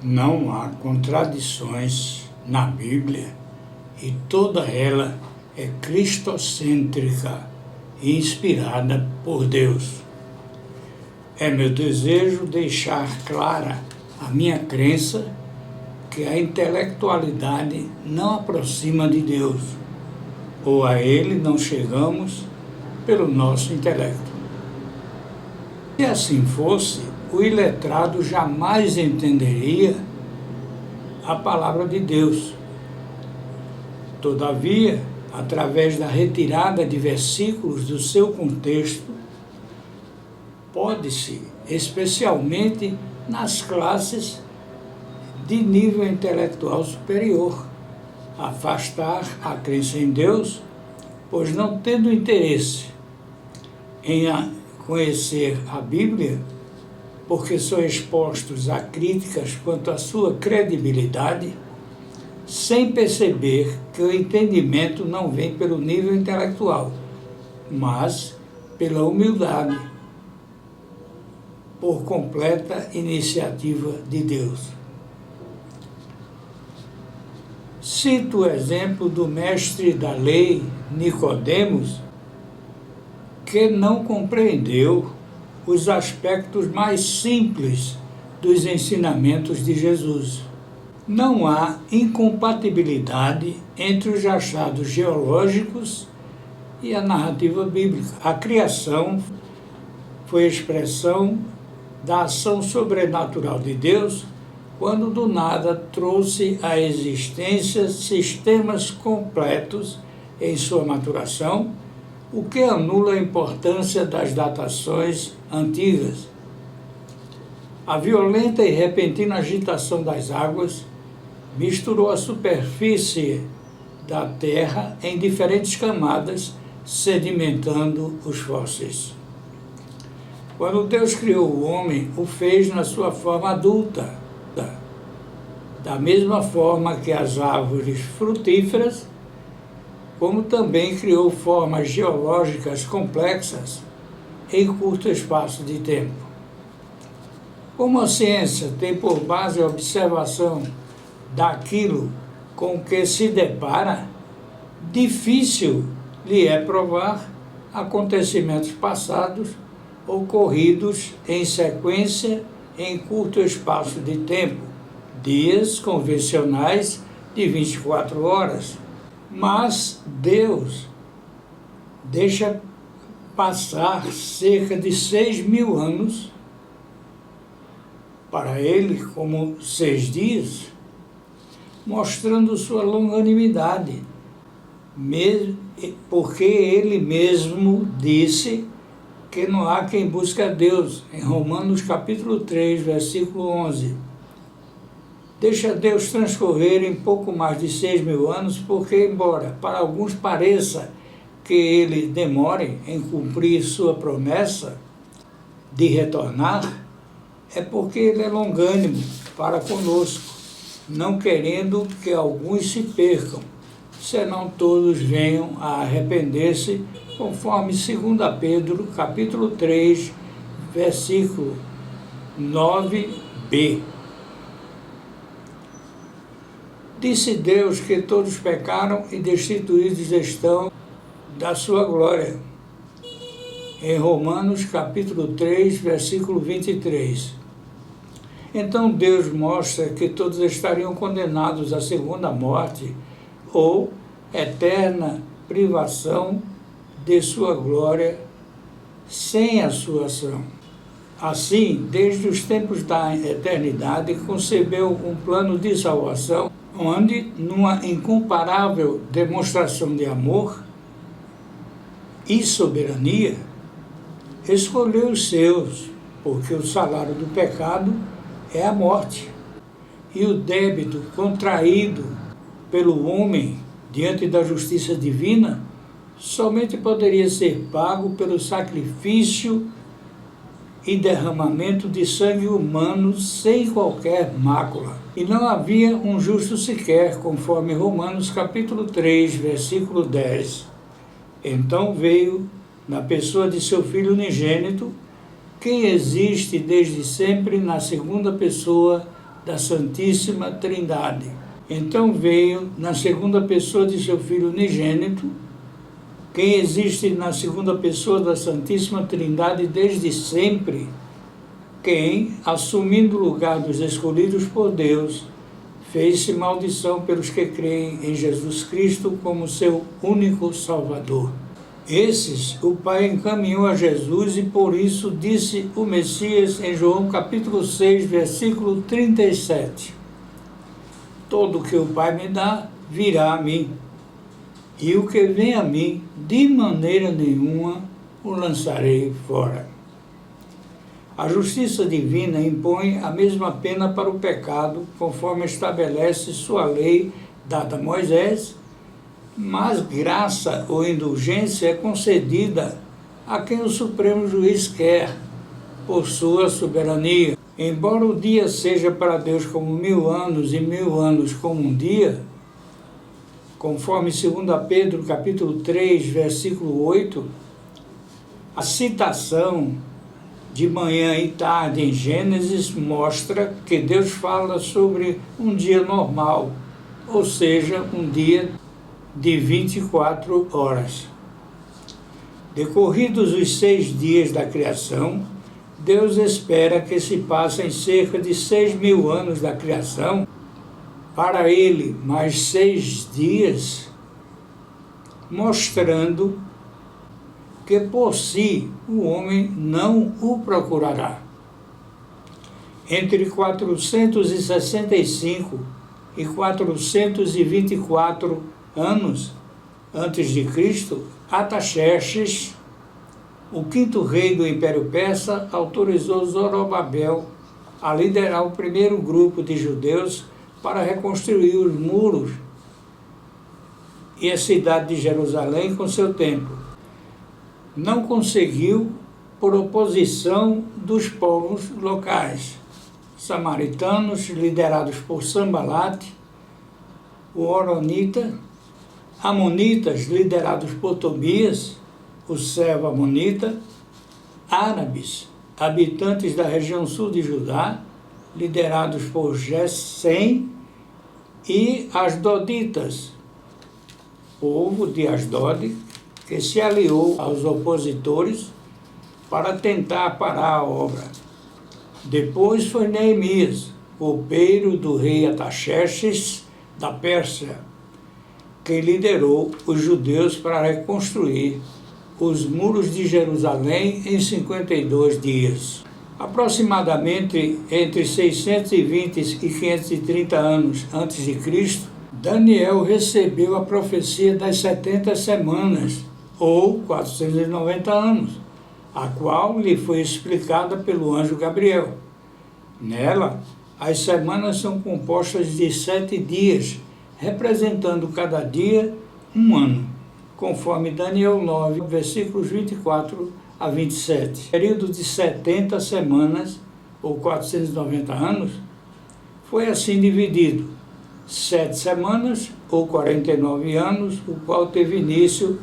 Não há contradições na Bíblia e toda ela é cristocêntrica e inspirada por Deus. É meu desejo deixar clara a minha crença que a intelectualidade não aproxima de Deus, ou a Ele não chegamos pelo nosso intelecto. Se assim fosse, o iletrado jamais entenderia a palavra de Deus. Todavia, através da retirada de versículos do seu contexto, pode-se, especialmente nas classes de nível intelectual superior, afastar a crença em Deus, pois não tendo interesse em conhecer a Bíblia, porque são expostos a críticas quanto à sua credibilidade, sem perceber que o entendimento não vem pelo nível intelectual, mas pela humildade, por completa iniciativa de Deus. Cito o exemplo do mestre da lei, Nicodemos, que não compreendeu os aspectos mais simples dos ensinamentos de Jesus. Não há incompatibilidade entre os achados geológicos e a narrativa bíblica. A criação foi expressão da ação sobrenatural de Deus, quando do nada trouxe à existência sistemas completos em sua maturação, o que anula a importância das datações antigas. A violenta e repentina agitação das águas misturou a superfície da Terra em diferentes camadas, sedimentando os fósseis. Quando Deus criou o homem, o fez na sua forma adulta, da mesma forma que as árvores frutíferas, como também criou formas geológicas complexas em curto espaço de tempo. Como a ciência tem por base a observação daquilo com que se depara, difícil lhe é provar acontecimentos passados ocorridos em sequência em curto espaço de tempo, dias convencionais de 24 horas. Mas Deus deixa passar cerca de 6.000 anos, para ele como 6 dias, mostrando sua longanimidade, porque ele mesmo disse que não há quem busque a Deus, em Romanos capítulo 3, versículo 11. Deixa Deus transcorrer em pouco mais de 6.000 anos, porque, embora para alguns pareça que ele demore em cumprir sua promessa de retornar, é porque ele é longânimo para conosco, não querendo que alguns se percam, senão todos venham a arrepender-se, conforme 2 Pedro, capítulo 3, versículo 9b. Disse Deus que todos pecaram e destituídos estão da sua glória. Em Romanos, capítulo 3, versículo 23. Então Deus mostra que todos estariam condenados à segunda morte ou eterna privação de sua glória sem a sua ação. Assim, desde os tempos da eternidade, concebeu um plano de salvação onde, numa incomparável demonstração de amor e soberania, escolheu os seus, porque o salário do pecado é a morte, e o débito contraído pelo homem diante da justiça divina somente poderia ser pago pelo sacrifício e derramamento de sangue humano sem qualquer mácula. E não havia um justo sequer, conforme Romanos capítulo 3, versículo 10. Então veio, na pessoa de seu Filho unigênito, quem existe desde sempre na segunda pessoa da Santíssima Trindade. Então veio na segunda pessoa de seu Filho unigênito, quem existe na segunda pessoa da Santíssima Trindade desde sempre, quem, assumindo o lugar dos escolhidos por Deus, fez-se maldição pelos que creem em Jesus Cristo como seu único Salvador. Esses o Pai encaminhou a Jesus e por isso disse o Messias em João capítulo 6, versículo 37. Todo o que o Pai me dá, virá a mim, e o que vem a mim, de maneira nenhuma o lançarei fora. A justiça divina impõe a mesma pena para o pecado, conforme estabelece sua lei dada a Moisés, mas graça ou indulgência é concedida a quem o Supremo Juiz quer, por sua soberania. Embora o dia seja para Deus como 1000 anos e 1000 anos como um dia, conforme 2 Pedro capítulo 3, versículo 8, a citação de manhã e tarde em Gênesis mostra que Deus fala sobre um dia normal, ou seja, um dia de 24 horas. Decorridos os 6 dias da criação, Deus espera que se passem cerca de 6.000 anos da criação, para ele mais 6 dias, mostrando que por si o homem não o procurará. Entre 465 e 424 anos antes de Cristo, Artaxerxes, o 5º rei do Império Persa, autorizou Zorobabel a liderar o primeiro grupo de judeus para reconstruir os muros e a cidade de Jerusalém com seu templo. Não conseguiu por oposição dos povos locais, samaritanos, liderados por Sambalate, o Horonita, amonitas, liderados por Tobias, o servo amonita, árabes, habitantes da região sul de Judá, liderados por Gessém, e asdoditas, povo de Asdod, que se aliou aos opositores para tentar parar a obra. Depois foi Neemias, copeiro do rei Artaxerxes da Pérsia, que liderou os judeus para reconstruir os muros de Jerusalém em 52 dias. Aproximadamente entre 620 e 530 anos antes de Cristo, Daniel recebeu a profecia das 70 semanas, ou 490 anos, a qual lhe foi explicada pelo anjo Gabriel. Nela, as semanas são compostas de 7 dias, representando cada dia um ano, conforme Daniel 9, versículos 24 a 27. O período de 70 semanas, ou 490 anos, foi assim dividido: 7 semanas, ou 49 anos, o qual teve início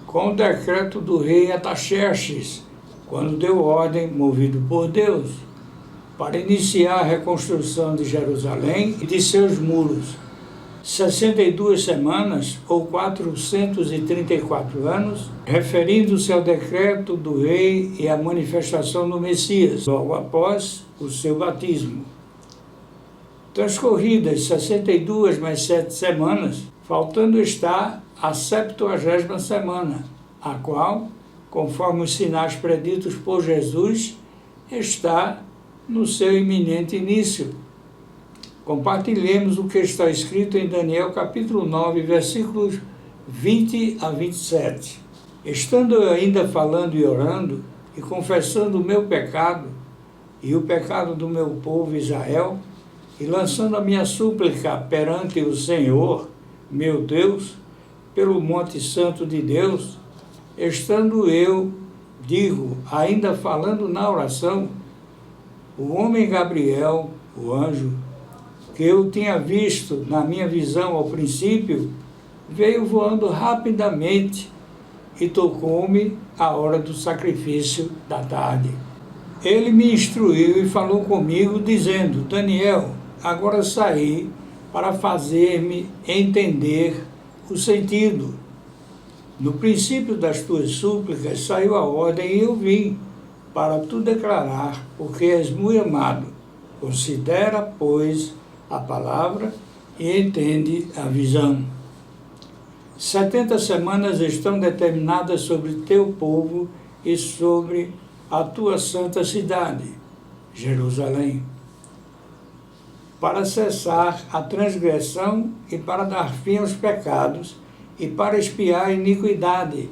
com o decreto do rei Artaxerxes, quando deu ordem, movido por Deus, para iniciar a reconstrução de Jerusalém e de seus muros. 62 semanas, ou 434 anos, referindo-se ao decreto do rei e à manifestação do Messias, logo após o seu batismo. Transcorridas 62 mais 7 semanas, faltando está a 70ª semana, a qual, conforme os sinais preditos por Jesus, está no seu iminente início. Compartilhemos o que está escrito em Daniel capítulo 9, versículos 20 a 27. Estando eu ainda falando e orando, e confessando o meu pecado, e o pecado do meu povo Israel, e lançando a minha súplica perante o Senhor, meu Deus, pelo Monte Santo de Deus, estando eu, ainda falando na oração, o homem Gabriel, o anjo, que eu tinha visto na minha visão ao princípio, veio voando rapidamente e tocou-me a hora do sacrifício da tarde. Ele me instruiu e falou comigo, dizendo: Daniel, agora saí para fazer-me entender o sentido. No princípio das tuas súplicas saiu a ordem e eu vim para tu declarar, porque és muito amado. Considera, pois, a palavra e entende a visão. 70 semanas estão determinadas sobre teu povo e sobre a tua santa cidade, Jerusalém, para cessar a transgressão e para dar fim aos pecados e para expiar a iniquidade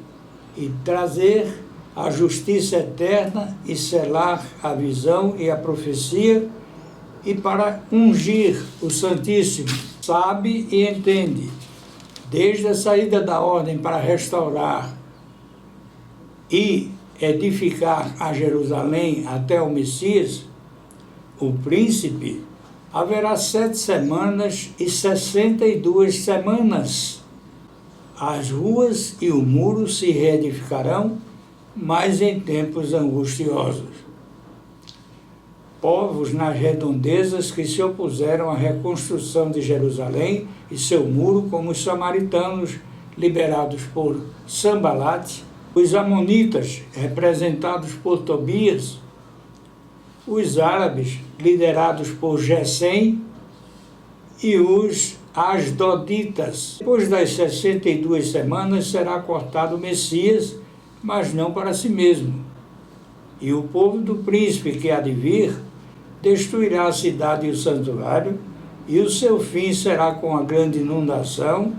e trazer a justiça eterna e selar a visão e a profecia e para ungir o Santíssimo. Sabe e entende, desde a saída da ordem para restaurar e edificar a Jerusalém até o Messias, o príncipe, haverá 7 semanas e 62 semanas. As ruas e o muro se reedificarão, mas em tempos angustiosos. Povos nas redondezas que se opuseram à reconstrução de Jerusalém e seu muro, como os samaritanos, liberados por Sambalate, os amonitas, representados por Tobias, os árabes, liderados por Gesem, e os asdoditas. Depois das 62 semanas será cortado o Messias, mas não para si mesmo. E o povo do príncipe que há de vir destruirá a cidade e o santuário, e o seu fim será com a grande inundação,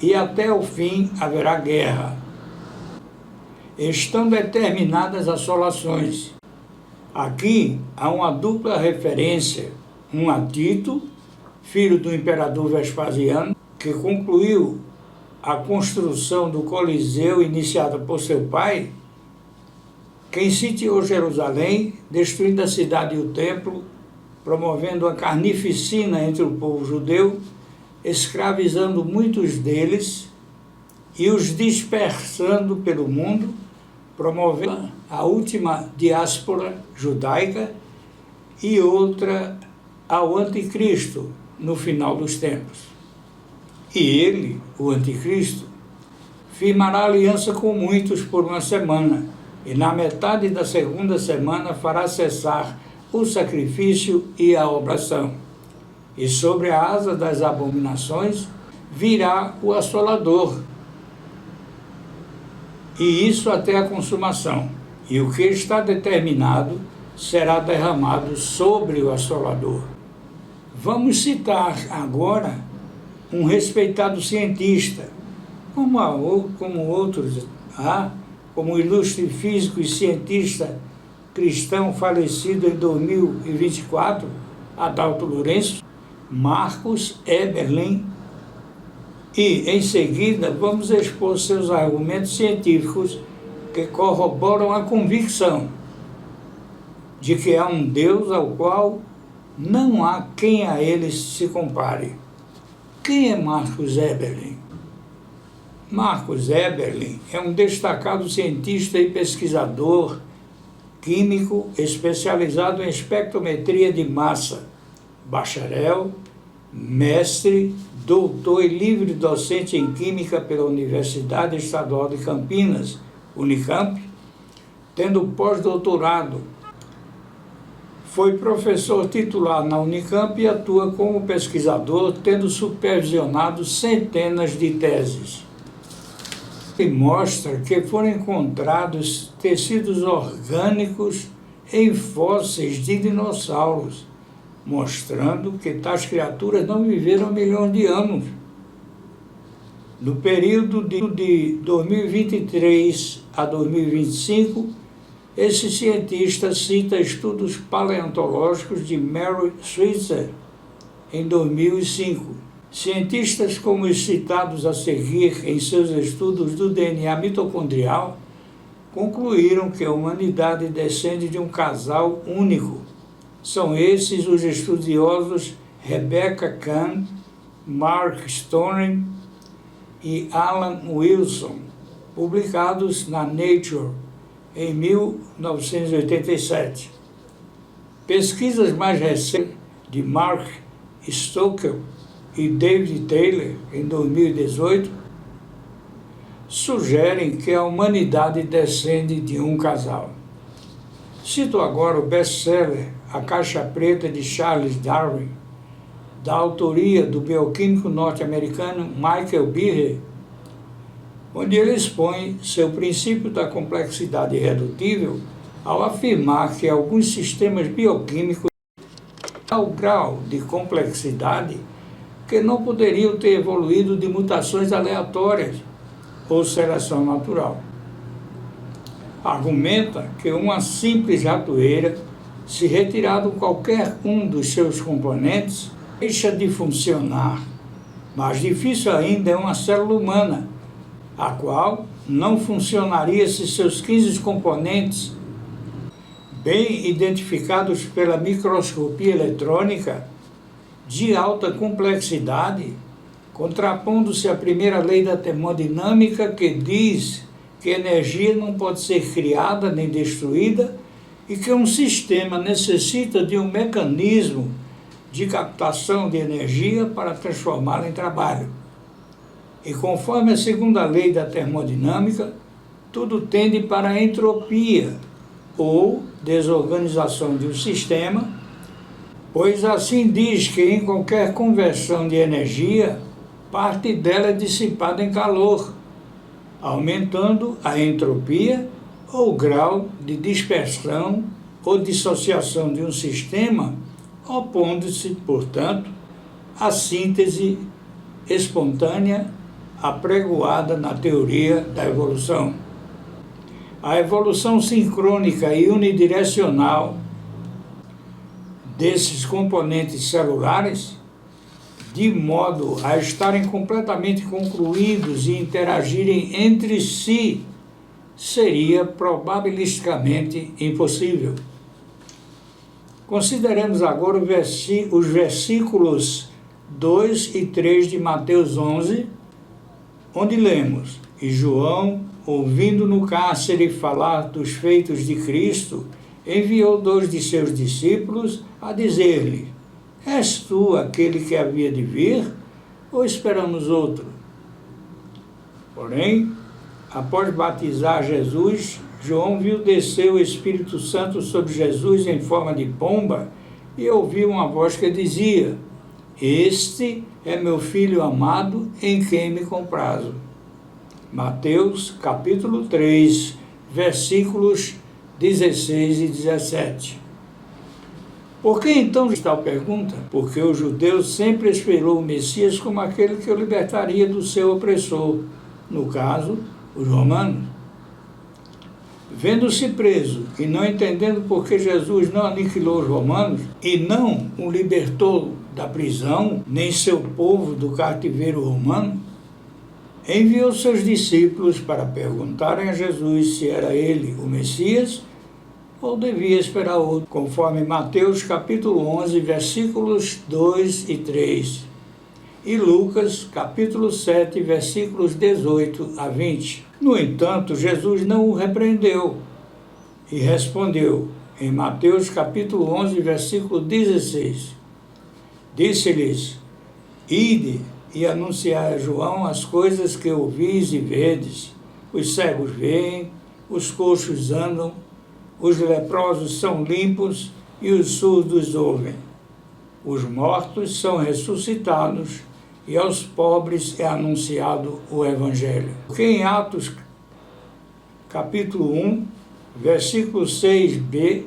e até o fim haverá guerra. Estão determinadas assolações. Aqui há uma dupla referência, um a Tito, filho do imperador Vespasiano, que concluiu a construção do Coliseu iniciada por seu pai, quem sitiou Jerusalém, destruindo a cidade e o templo, promovendo a carnificina entre o povo judeu, escravizando muitos deles e os dispersando pelo mundo, promovendo a última diáspora judaica e outra ao anticristo no final dos tempos. E ele, o anticristo, firmará aliança com muitos por uma semana, e na metade da segunda semana fará cessar o sacrifício e a oblação. E sobre a asa das abominações virá o assolador, e isso até a consumação. E o que está determinado será derramado sobre o assolador. Vamos citar agora um respeitado cientista, como outros, como o ilustre físico e cientista cristão falecido em 2024, Adalto Lourenço, Marcus Eberlin, e, em seguida, vamos expor seus argumentos científicos que corroboram a convicção de que há um Deus ao qual não há quem a ele se compare. Quem é Marcus Eberlin? Marcus Eberlin é um destacado cientista e pesquisador químico especializado em espectrometria de massa, bacharel, mestre, doutor e livre docente em Química pela Universidade Estadual de Campinas, Unicamp, tendo pós-doutorado. Foi professor titular na Unicamp e atua como pesquisador, tendo supervisionado centenas de teses. E mostra que foram encontrados tecidos orgânicos em fósseis de dinossauros, mostrando que tais criaturas não viveram milhões de anos. No período de 2023 a 2025, esse cientista cita estudos paleontológicos de Mary Switzer, em 2005. Cientistas como os citados a seguir em seus estudos do DNA mitocondrial concluíram que a humanidade descende de um casal único. São esses os estudiosos Rebecca Kahn, Mark Stone e Alan Wilson, publicados na Nature em 1987. Pesquisas mais recentes de Mark Stockel e David Taylor, em 2018, sugerem que a humanidade descende de um casal. Cito agora o best-seller A Caixa Preta de Charles Darwin, da autoria do bioquímico norte-americano Michael Behe, onde ele expõe seu princípio da complexidade irredutível ao afirmar que alguns sistemas bioquímicos ao grau de complexidade que não poderiam ter evoluído de mutações aleatórias ou seleção natural. Argumenta que uma simples ratoeira, se retirado qualquer um dos seus componentes, deixa de funcionar. Mais difícil ainda é uma célula humana, a qual não funcionaria se seus 15 componentes, bem identificados pela microscopia eletrônica, de alta complexidade, contrapondo-se à primeira lei da termodinâmica que diz que energia não pode ser criada nem destruída e que um sistema necessita de um mecanismo de captação de energia para transformá-la em trabalho. E conforme a segunda lei da termodinâmica, tudo tende para a entropia, ou desorganização de um sistema, pois assim diz que em qualquer conversão de energia, parte dela é dissipada em calor, aumentando a entropia ou grau de dispersão ou dissociação de um sistema, opondo-se, portanto, à síntese espontânea apregoada na teoria da evolução. A evolução sincrônica e unidirecional desses componentes celulares, de modo a estarem completamente concluídos e interagirem entre si, seria probabilisticamente impossível. Consideremos agora os versículos 2 e 3 de Mateus 11, onde lemos: E João, ouvindo no cárcere falar dos feitos de Cristo, enviou 2 de seus discípulos a dizer-lhe: És tu aquele que havia de vir, ou esperamos outro? Porém, após batizar Jesus, João viu descer o Espírito Santo sobre Jesus em forma de pomba e ouviu uma voz que dizia: Este é meu Filho amado, em quem me comprazo. Mateus, capítulo 3, versículos 16 e 17. Por que então tal pergunta? Porque o judeu sempre esperou o Messias como aquele que o libertaria do seu opressor, no caso, os romanos. Vendo-se preso e não entendendo por que Jesus não aniquilou os romanos e não o libertou da prisão, nem seu povo do cativeiro romano, enviou seus discípulos para perguntarem a Jesus se era ele o Messias ou devia esperar outro, conforme Mateus capítulo 11, versículos 2 e 3, e Lucas capítulo 7, versículos 18 a 20. No entanto, Jesus não o repreendeu e respondeu em Mateus capítulo 11, versículo 16. Disse-lhes: Ide e anunciai a João as coisas que ouvis e vedes. Os cegos veem, os coxos andam, os leprosos são limpos e os surdos ouvem. Os mortos são ressuscitados e aos pobres é anunciado o Evangelho. Porque em Atos, capítulo 1, versículo 6b,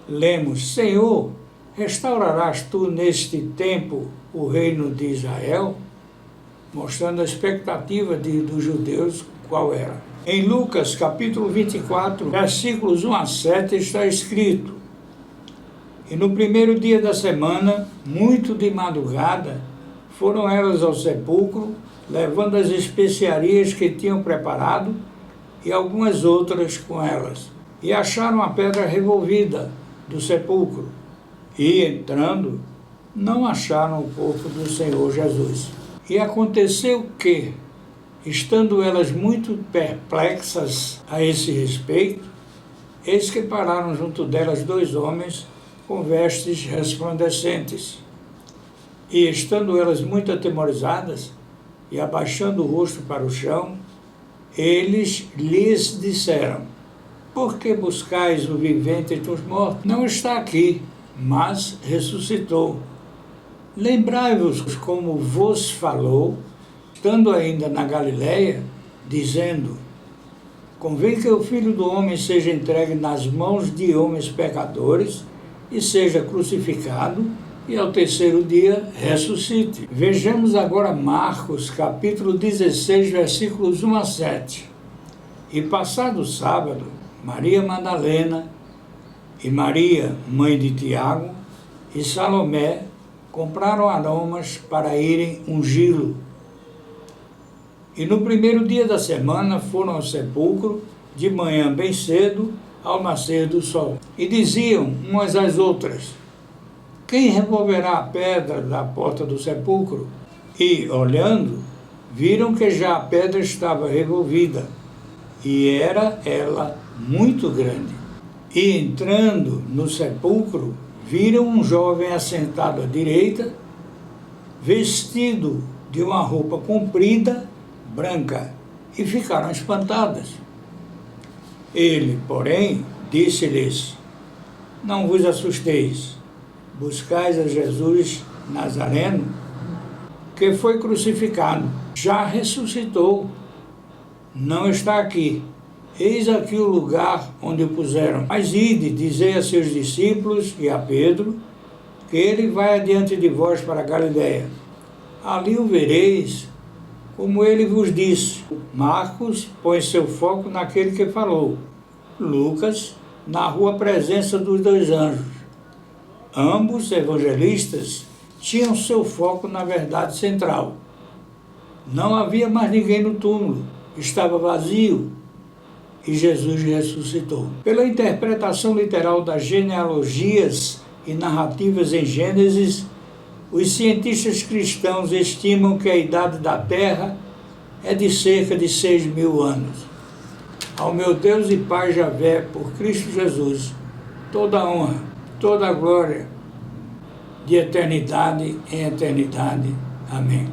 lemos: Senhor, restaurarás tu neste tempo o reino de Israel? Mostrando a expectativa dos judeus qual era. Em Lucas, capítulo 24, versículos 1 a 7, está escrito: E no primeiro dia da semana, muito de madrugada, foram elas ao sepulcro, levando as especiarias que tinham preparado e algumas outras com elas. E acharam a pedra revolvida do sepulcro. E, entrando, não acharam o corpo do Senhor Jesus. E aconteceu que, estando elas muito perplexas a esse respeito, Eis que pararam junto delas 2 homens com vestes resplandecentes. E estando elas muito atemorizadas, e abaixando o rosto para o chão, eles lhes disseram: por que buscais o vivente entre os mortos? Não está aqui, mas ressuscitou. Lembrai-vos como vos falou, estando ainda na Galiléia, dizendo: convém que o Filho do Homem seja entregue nas mãos de homens pecadores e seja crucificado, e ao 3º dia ressuscite. Vejamos agora Marcos, capítulo 16, versículos 1 a 7. E passado o sábado, Maria Madalena e Maria, mãe de Tiago, e Salomé compraram aromas para irem ungí-lo. E no 1º dia da semana foram ao sepulcro, de manhã bem cedo, ao nascer do sol. E diziam umas às outras: quem removerá a pedra da porta do sepulcro? E, olhando, viram que já a pedra estava revolvida, e era ela muito grande. E, entrando no sepulcro, viram um jovem assentado à direita, vestido de uma roupa comprida, branca, e ficaram espantadas. Ele, porém, disse-lhes: não vos assusteis. Buscais a Jesus Nazareno, que foi crucificado. Já ressuscitou. Não está aqui. Eis aqui o lugar onde o puseram. Mas ide, dizei a seus discípulos e a Pedro, que ele vai adiante de vós para a Galiléia. Ali o vereis, como ele vos disse. Marcos põe seu foco naquele que falou. Lucas narrou a presença dos 2 anjos. Ambos evangelistas tinham seu foco na verdade central. Não havia mais ninguém no túmulo, estava vazio, e Jesus ressuscitou. Pela interpretação literal das genealogias e narrativas em Gênesis, os cientistas cristãos estimam que a idade da Terra é de cerca de 6.000 anos. Ao meu Deus e Pai Javé, por Cristo Jesus, toda a honra, toda a glória, de eternidade em eternidade. Amém.